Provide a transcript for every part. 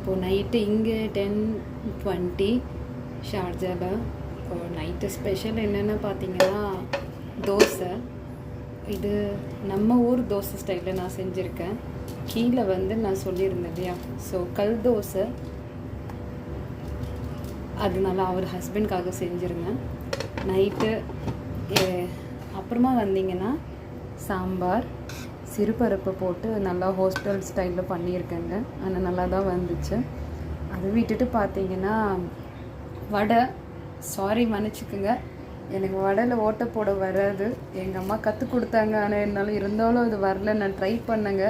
இப்போது நைட்டு இங்கே 10:20 ஷார்ஜாவில். இப்போ நைட்டு ஸ்பெஷல் என்னென்னு பார்த்தீங்கன்னா தோசை. இது நம்ம ஊர் தோசை ஸ்டைலில் நான் செஞ்சுருக்கேன். கீழே வந்து நான் சொல்லியிருந்தேன் இல்லையா, ஸோ கல் தோசை அதனால அவர் ஹஸ்பண்ட்காக செஞ்சுருந்தேன் நைட்டு. அப்புறமா வந்தீங்கன்னா சாம்பார் சிறுபருப்பு போட்டு நல்லா ஹோஸ்டல் ஸ்டைலில் பண்ணியிருக்கேங்க. ஆனால் நல்லா தான் வந்துச்சு. அதை விட்டுட்டு பார்த்தீங்கன்னா வடை. சாரி மன்னிச்சுக்குங்க, எனக்கு வடையில் ஓட்டை போட வராது. எங்கள் அம்மா கற்றுக் கொடுத்தாங்க, ஆனால் என்னால் இருந்தாலும் அது வரல. நான் ட்ரை பண்ணேங்க,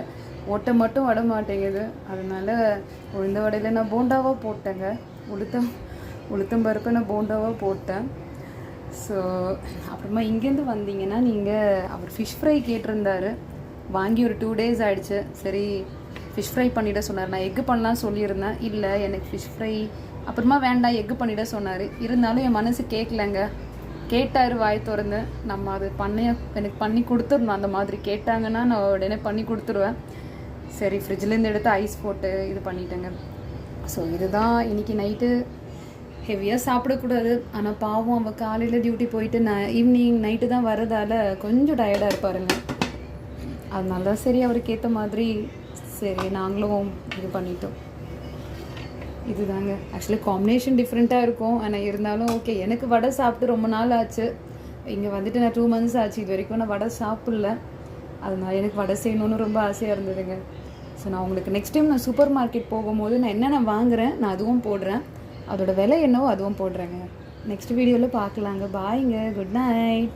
ஓட்டை மட்டும் வட மாட்டேங்குது. அதனால் உளுந்த வடையில் நான் போண்டாவாக போட்டேங்க. உளுத்தம்பருப்பு நான் போண்டாவாக போட்டேன். ஸோ அப்புறமா இங்கேருந்து வந்தீங்கன்னா நீங்கள் அவர் ஃபிஷ் ஃப்ரை கேட்டிருந்தாரு. வாங்கி ஒரு 2 days ஆகிடுச்சு. சரி ஃபிஷ் ஃப்ரை பண்ணிவிட சொன்னார். நான் எக்கு பண்ணலாம் சொல்லியிருந்தேன். இல்லை எனக்கு ஃபிஷ் ஃப்ரை அப்புறமா வேண்டாம் எக்கு பண்ணிவிட சொன்னார். இருந்தாலும் என் மனசு கேட்கலங்க. கேட்டார் வாய் திறந்து. நம்ம அது எனக்கு பண்ணி கொடுத்துடணும். அந்த மாதிரி கேட்டாங்கன்னா நான் உடனே பண்ணி கொடுத்துருவேன். சரி ஃப்ரிட்ஜ்லேருந்து எடுத்து ஐஸ் போட்டு இது பண்ணிட்டேங்க. ஸோ இதுதான் இன்றைக்கி நைட்டு. ஹெவியாக சாப்பிடக்கூடாது. ஆனால் பாவம் அவள் காலையில் டியூட்டி போயிட்டு ஈவினிங் நைட்டு தான் வரதால் கொஞ்சம் டயர்டாக இருப்பாருங்க. அதனால தான் சரி அவருக்கு ஏற்ற மாதிரி சரி நாங்களும் இது பண்ணிட்டோம். இதுதாங்க ஆக்சுவலி காம்பினேஷன் டிஃப்ரெண்ட்டாக இருக்கும். ஆனால் இருந்தாலும் ஓகே. எனக்கு வடை சாப்பிட்டு ரொம்ப நாள் ஆச்சு. இங்கே வந்துட்டு நான் 2 months ஆச்சு. இது வரைக்கும் நான் வடை சாப்பிடல. அதனால எனக்கு வடை செய்யணுன்னு ரொம்ப ஆசையாக இருந்ததுங்க. ஸோ நான் உங்களுக்கு நெக்ஸ்ட் டைம் நான் சூப்பர் மார்க்கெட் போகும்போது நான் என்னென்ன வாங்குகிறேன் நான் அதுவும் போடுறேன். அதோட விலை என்னவோ அதுவும் போடுறேங்க. நெக்ஸ்ட் வீடியோவில் பார்க்கலாங்க. பாய்ங்க, குட் நைட்.